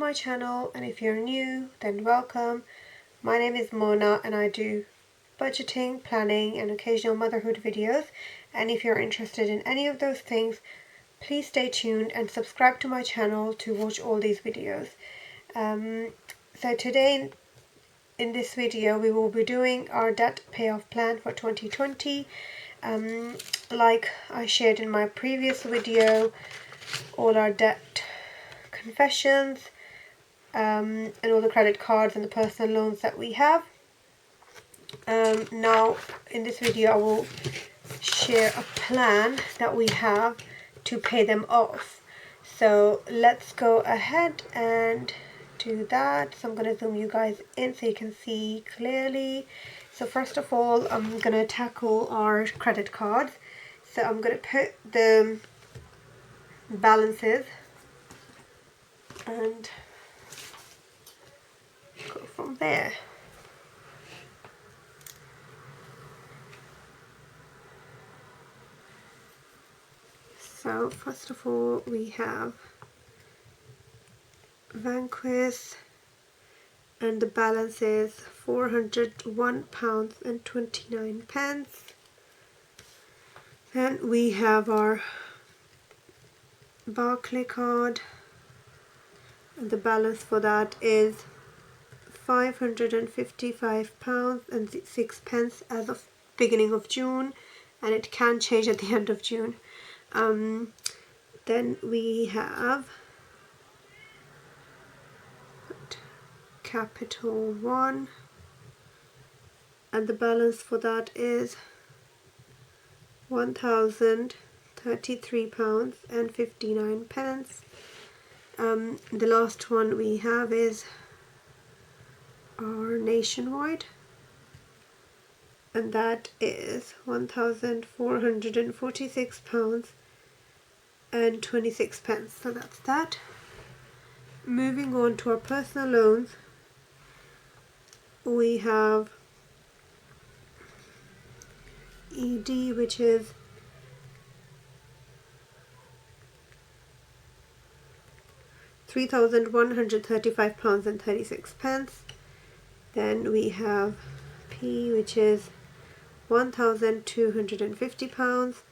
my channel, and if you're new, then welcome. My name is Mona and I do budgeting, planning and occasional motherhood videos, and if you're interested in any of those things, please stay tuned and subscribe to my channel to watch all these videos. So today in this video we will be doing our debt payoff plan for 2020. Like I shared in my previous video, all our debt confessions and all the credit cards and the personal loans that we have. Now in this video I will share a plan that we have to pay them off. So let's go ahead and do that. So I'm going to zoom you guys in so you can see clearly. So first of all, I'm going to tackle our credit cards. So I'm going to put the balances and go from there. So first of all we have Vanquis and the balance is £401.29. Then we have our Barclay card and the balance for that is £555.06 as of beginning of June, and it can change at the end of June. Then we have Capital One and the balance for that is £1,033.59. The last one we have is our Nationwide, and that is £1,446.26. So that's that. Moving on to our personal loans, we have ED, which is £3,135.36. Then we have P, which is £1,250.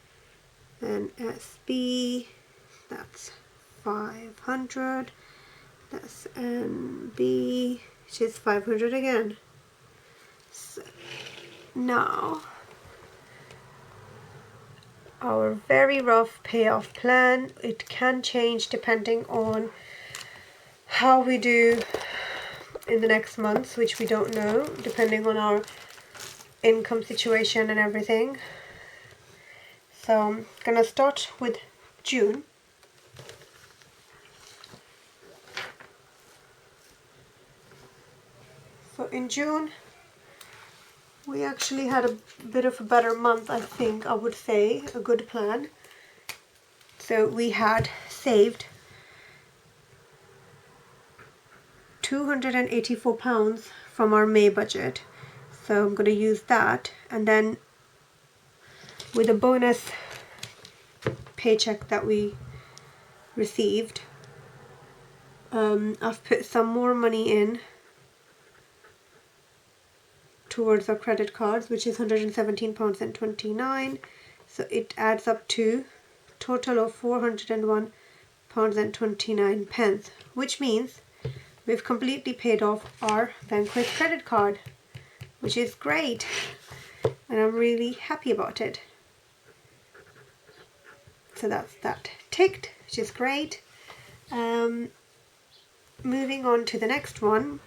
Then SB, that's 500. That's NB, which is 500 again. So now our very rough payoff plan, it can change depending on how we do in the next months, which we don't know, depending on our income situation and everything. So I'm gonna start with June. So in June we actually had a bit of a better month, I think I would say, a good plan. So we had saved £284 from our May budget. So I'm going to use that, and then with a bonus paycheck that we received, I've put some more money in towards our credit cards, which is £117.29. So it adds up to a total of £401.29, which means we've completely paid off our Vanquis credit card, which is great, and I'm really happy about it. So that's that ticked, which is great. Moving on to the next one.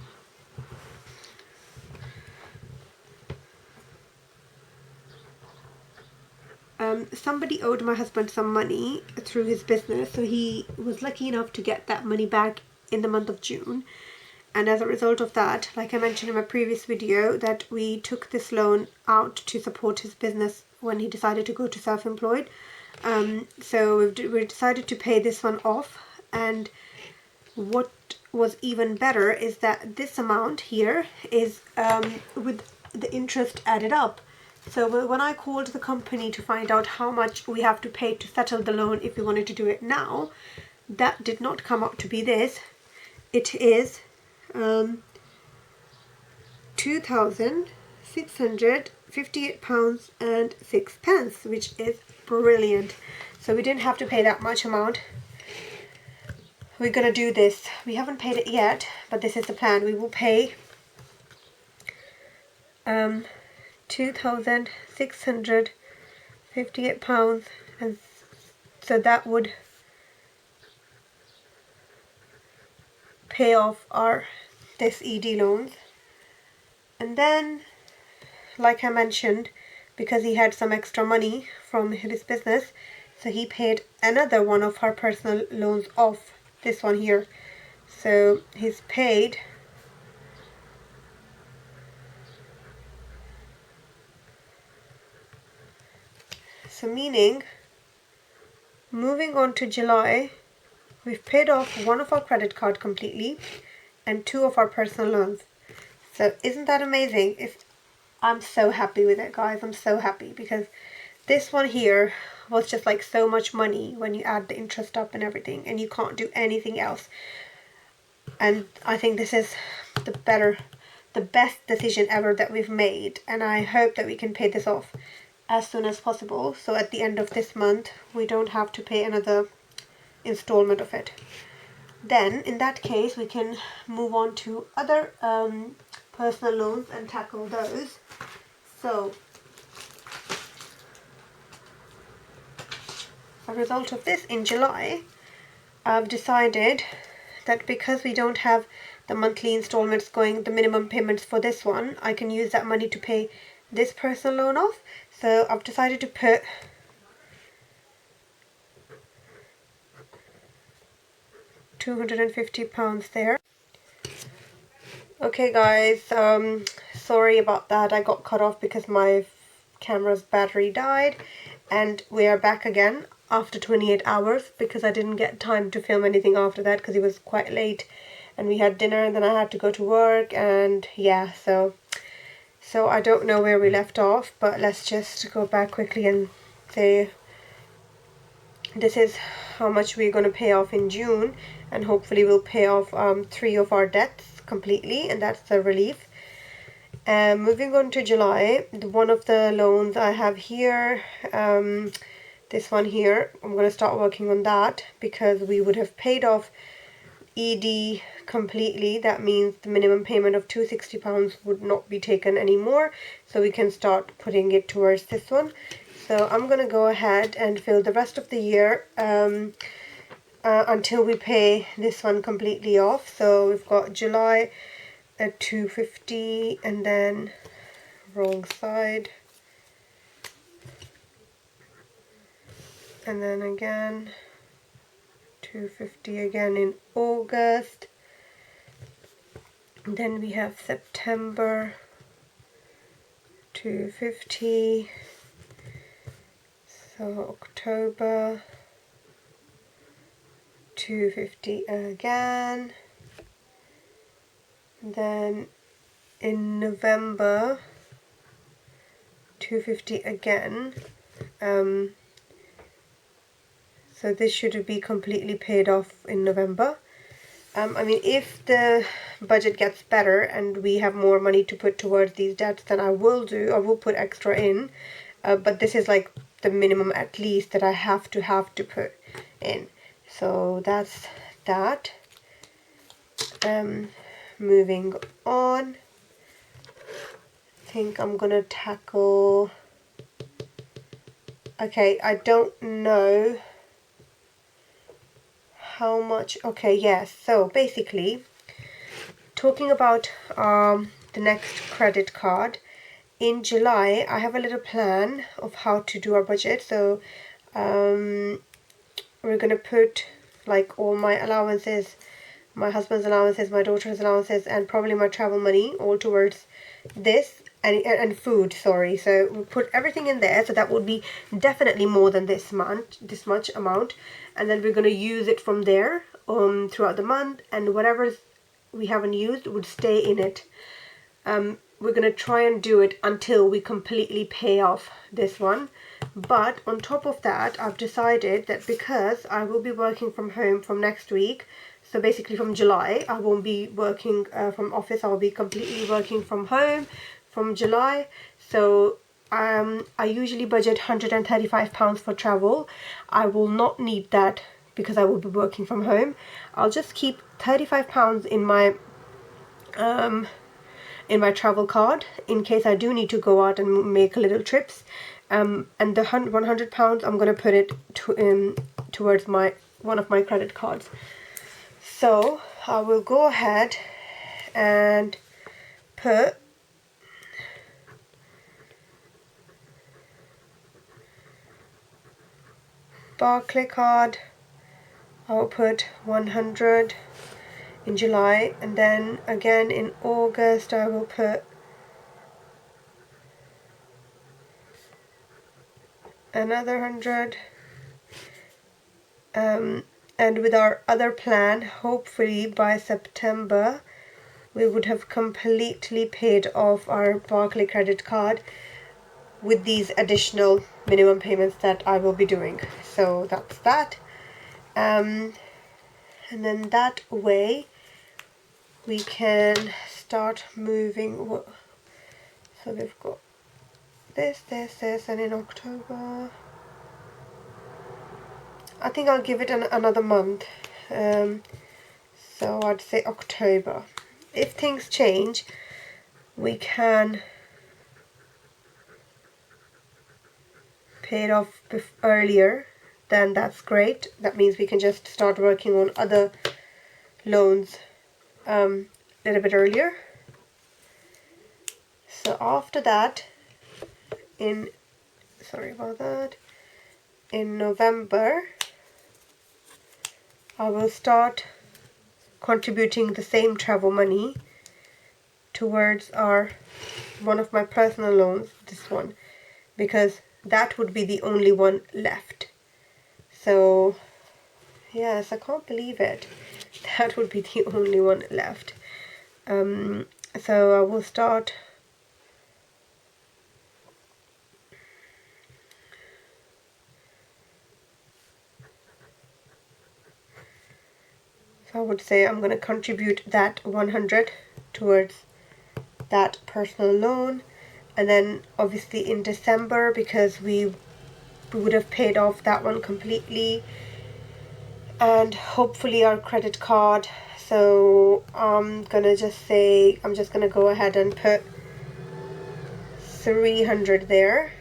Somebody owed my husband some money through his business, so he was lucky enough to get that money back in the month of June. And as a result of that, like I mentioned in my previous video, that we took this loan out to support his business when he decided to go to self-employed. So we decided to pay this one off, and what was even better is that this amount here is with the interest added up. So when I called the company to find out how much we have to pay to settle the loan if we wanted to do it now, that did not come up to be this. it is £2,658.06, which is brilliant. So we didn't have to pay that much amount. We're gonna do this. We haven't paid it yet, but this is the plan. We will pay £2,658, and so that would pay off this ED loans. And then, like I mentioned, because he had some extra money from his business, so he paid another one of our personal loans off, this one here. So he's paid meaning, moving on to July, we've paid off one of our credit card completely and two of our personal loans. So isn't that amazing? I'm so happy with it, guys. I'm so happy because this one here was just like so much money when you add the interest up and everything, and you can't do anything else. And I think this is the best decision ever that we've made, and I hope that we can pay this off as soon as possible, so at the end of this month we don't have to pay another installment of it. Then in that case we can move on to other personal loans and tackle those. So as a result of this, in July I've decided that because we don't have the monthly installments going, the minimum payments for this one, I can use that money to pay this personal loan off. So I've decided to put £250 there. Okay guys, sorry about that. I got cut off because my camera's battery died, and we are back again after 28 hours because I didn't get time to film anything after that because it was quite late and we had dinner and then I had to go to work, and yeah, so I don't know where we left off, but let's just go back quickly and say this is how much we're going to pay off in June, and hopefully we'll pay off 3 of our debts completely, and that's the relief. Moving on to July, one of the loans I have here, this one here, I'm going to start working on that because we would have paid off ED completely. That means the minimum payment of £260 would not be taken anymore, so we can start putting it towards this one. So I'm going to go ahead and fill the rest of the year until we pay this one completely off. So we've got July at 250, and then wrong side, and then again 250 again in August. And then we have September 250, so October 250 again, and then in November 250 again. So this should be completely paid off in November. I mean, if the budget gets better and we have more money to put towards these debts, then I will put extra in. But this is like the minimum at least that I have to put in. So that's that. Moving on, I think I'm gonna tackle, okay, I don't know how much, okay, yes, so basically, talking about the next credit card, in July, I have a little plan of how to do our budget. So we're gonna put like all my allowances, my husband's allowances, my daughter's allowances, and probably my travel money all towards this, and food, sorry. So we'll put everything in there, so that would be definitely more than this much amount, and then we're going to use it from there throughout the month, and whatever we haven't used would stay in it. We're going to try and do it until we completely pay off this one. But on top of that, I've decided that because I will be working from home from next week, so basically from July, I won't be working from office. I'll be completely working from home from July. So I usually budget £135 for travel. I will not need that because I will be working from home. I'll just keep £35 in my travel card in case I do need to go out and make little trips. And the £100 I'm going to put it towards one of my credit cards. So I will go ahead and put Barclay card. I will put 100 in July, and then again in August I will put another 100. And with our other plan, hopefully by September we would have completely paid off our Barclay credit card with these additional minimum payments that I will be doing. So that's that. And then that way we can start moving. So we've got this, and in October I think I'll give it another month. So I'd say October. If things change, we can pay it off earlier, then that's great. That means we can just start working on other loans a little bit earlier. So after that, in November, I will start contributing the same travel money towards one of my personal loans, this one, because that would be the only one left. So yes, I can't believe it. That would be the only one left. So I will start I would say I'm going to contribute that 100 towards that personal loan, and then obviously in December, because we would have paid off that one completely, and hopefully our credit card. So I'm just going to go ahead and put 300 there.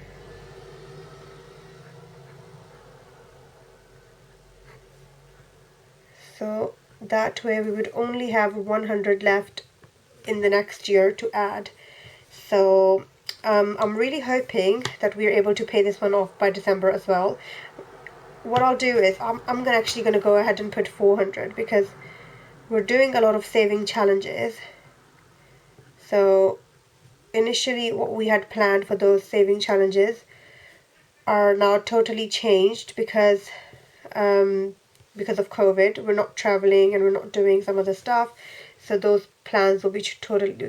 So that way we would only have 100 left in the next year to add. So I'm really hoping that we're able to pay this one off by December as well. What I'll do is I'm actually going to go ahead and put 400 because we're doing a lot of saving challenges. So initially what we had planned for those saving challenges are now totally changed because of COVID. We're not traveling and we're not doing some other stuff, so those plans will be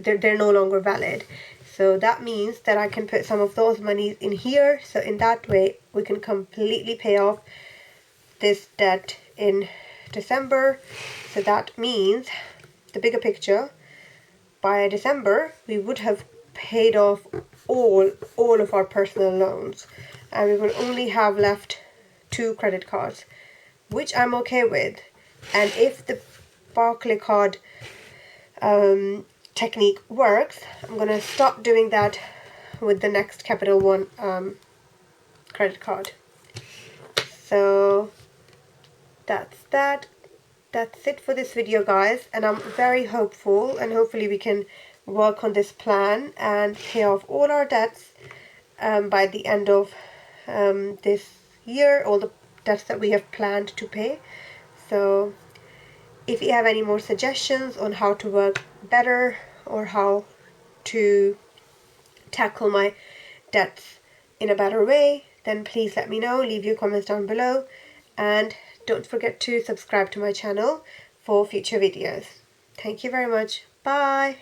they're no longer valid. So that means that I can put some of those monies in here, so in that way we can completely pay off this debt in December. So that means, the bigger picture, by December we would have paid off all of our personal loans, and we will only have left 2 credit cards, which I'm okay with. And if the Barclay card technique works, I'm going to stop doing that with the next Capital One credit card. So that's it for this video, guys, and I'm very hopeful, and hopefully we can work on this plan and pay off all our debts by the end of this year, all the debts that we have planned to pay. So if you have any more suggestions on how to work better or how to tackle my debts in a better way, then please let me know. Leave your comments down below, and don't forget to subscribe to my channel for future videos. Thank you very much. Bye.